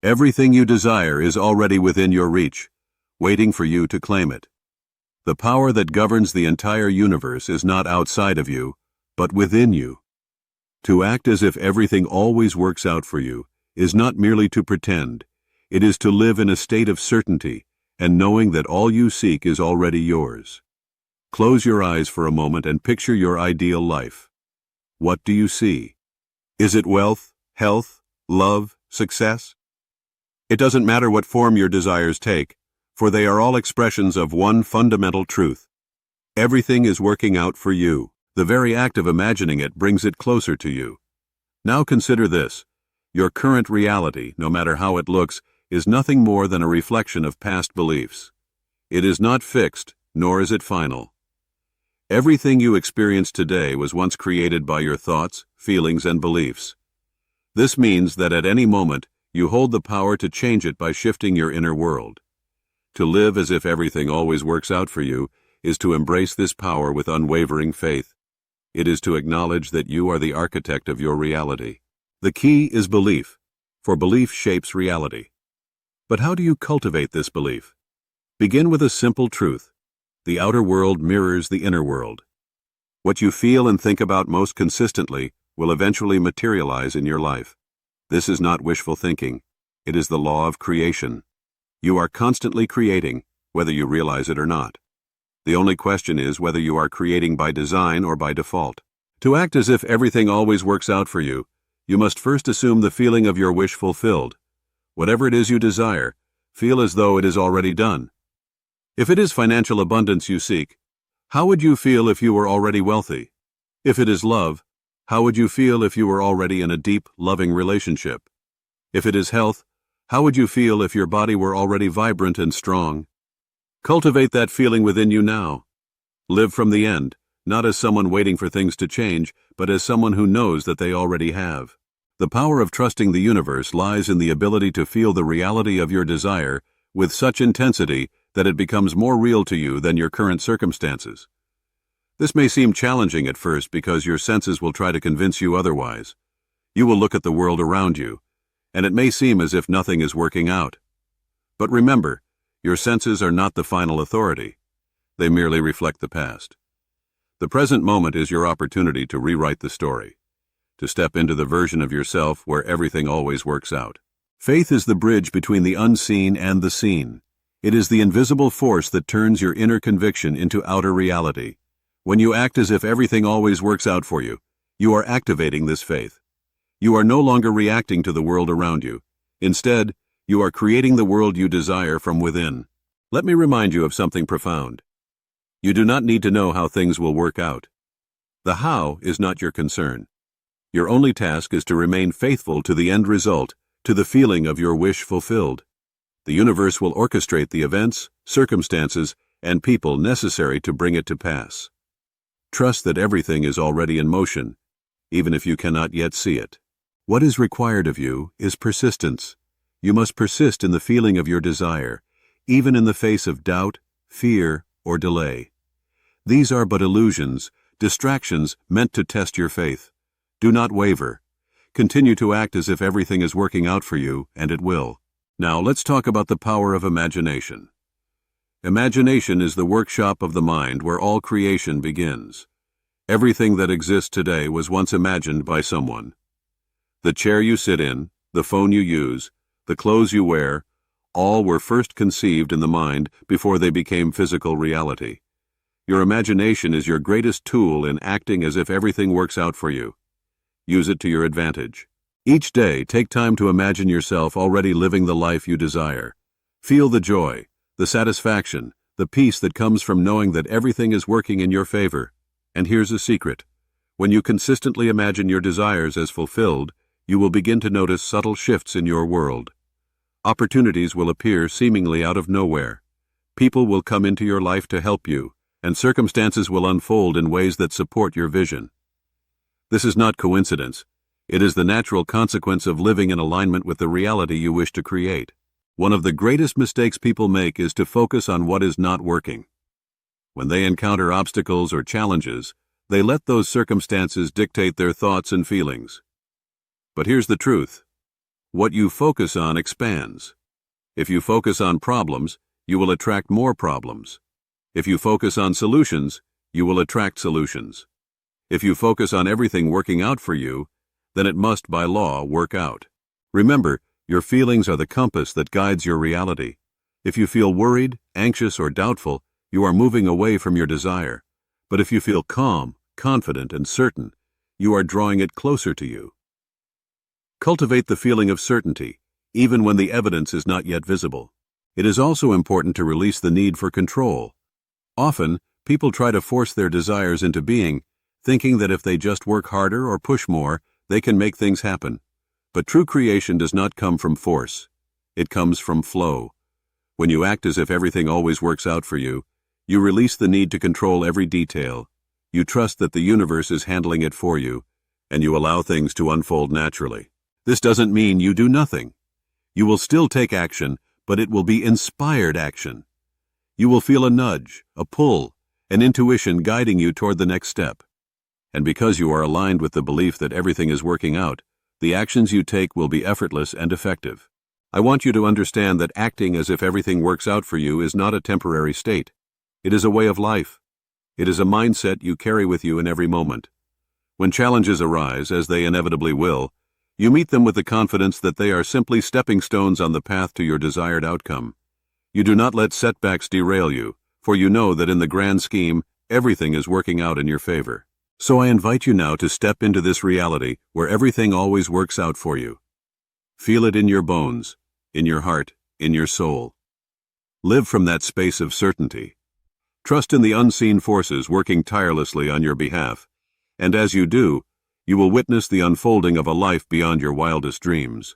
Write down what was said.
Everything you desire is already within your reach, waiting for you to claim it. The power that governs the entire universe is not outside of you, but within you. To act as if everything always works out for you is not merely to pretend, it is to live in a state of certainty and knowing that all you seek is already yours. Close your eyes for a moment and picture your ideal life. What do you see? Is it wealth, health, love, success? It doesn't matter what form your desires take, for they are all expressions of one fundamental truth. Everything is working out for you. The very act of imagining it brings it closer to you. Now consider this. Your current reality, no matter how it looks, is nothing more than a reflection of past beliefs. It is not fixed, nor is it final. Everything you experience today was once created by your thoughts, feelings, and beliefs. This means that at any moment, you hold the power to change it by shifting your inner world. To live as if everything always works out for you is to embrace this power with unwavering faith. It is to acknowledge that you are the architect of your reality. The key is belief, for belief shapes reality. But how do you cultivate this belief? Begin with a simple truth. The outer world mirrors the inner world. What you feel and think about most consistently will eventually materialize in your life. This is not wishful thinking. It is the law of creation. You are constantly creating, whether you realize it or not. The only question is whether you are creating by design or by default. To act as if everything always works out for you, you must first assume the feeling of your wish fulfilled. Whatever it is you desire, feel as though it is already done. If it is financial abundance you seek, how would you feel if you were already wealthy? If it is love, how would you feel if you were already in a deep, loving relationship? If it is health, how would you feel if your body were already vibrant and strong? Cultivate that feeling within you now. Live from the end, not as someone waiting for things to change, but as someone who knows that they already have. The power of trusting the universe lies in the ability to feel the reality of your desire with such intensity that it becomes more real to you than your current circumstances. This may seem challenging at first because your senses will try to convince you otherwise. You will look at the world around you, and it may seem as if nothing is working out. But remember, your senses are not the final authority. They merely reflect the past. The present moment is your opportunity to rewrite the story, to step into the version of yourself where everything always works out. Faith is the bridge between the unseen and the seen. It is the invisible force that turns your inner conviction into outer reality. When you act as if everything always works out for you, you are activating this faith. You are no longer reacting to the world around you. Instead, you are creating the world you desire from within. Let me remind you of something profound. You do not need to know how things will work out. The how is not your concern. Your only task is to remain faithful to the end result, to the feeling of your wish fulfilled. The universe will orchestrate the events, circumstances, and people necessary to bring it to pass. Trust that everything is already in motion, even if you cannot yet see it. What is required of you is persistence. You must persist in the feeling of your desire, even in the face of doubt, fear, or delay. These are but illusions, distractions meant to test your faith. Do not waver. Continue to act as if everything is working out for you, and it will. Now let's talk about the power of imagination. Imagination is the workshop of the mind where all creation begins. Everything that exists today was once imagined by someone. The chair you sit in, the phone you use, the clothes you wear, all were first conceived in the mind before they became physical reality. Your imagination is your greatest tool in acting as if everything works out for you. Use it to your advantage. Each day, take time to imagine yourself already living the life you desire. Feel the joy, the satisfaction, the peace that comes from knowing that everything is working in your favor. And here's a secret. When you consistently imagine your desires as fulfilled, you will begin to notice subtle shifts in your world. Opportunities will appear seemingly out of nowhere. People will come into your life to help you, and circumstances will unfold in ways that support your vision. This is not coincidence. It is the natural consequence of living in alignment with the reality you wish to create. One of the greatest mistakes people make is to focus on what is not working. When they encounter obstacles or challenges, they let those circumstances dictate their thoughts and feelings. But here's the truth. What you focus on expands. If you focus on problems, you will attract more problems. If you focus on solutions, you will attract solutions. If you focus on everything working out for you, then it must, by law, work out. Remember, your feelings are the compass that guides your reality. If you feel worried, anxious, or doubtful, you are moving away from your desire. But if you feel calm, confident, and certain, you are drawing it closer to you. Cultivate the feeling of certainty, even when the evidence is not yet visible. It is also important to release the need for control. Often, people try to force their desires into being, thinking that if they just work harder or push more, they can make things happen. But true creation does not come from force. It comes from flow. When you act as if everything always works out for you, you release the need to control every detail. You trust that the universe is handling it for you, and you allow things to unfold naturally. This doesn't mean you do nothing. You will still take action, but it will be inspired action. You will feel a nudge, a pull, an intuition guiding you toward the next step. And because you are aligned with the belief that everything is working out, the actions you take will be effortless and effective. I want you to understand that acting as if everything works out for you is not a temporary state. It is a way of life. It is a mindset you carry with you in every moment. When challenges arise, as they inevitably will, you meet them with the confidence that they are simply stepping stones on the path to your desired outcome. You do not let setbacks derail you, for you know that in the grand scheme, everything is working out in your favor. So I invite you now to step into this reality where everything always works out for you. Feel it in your bones, in your heart, in your soul. Live from that space of certainty. Trust in the unseen forces working tirelessly on your behalf, and as you do, you will witness the unfolding of a life beyond your wildest dreams.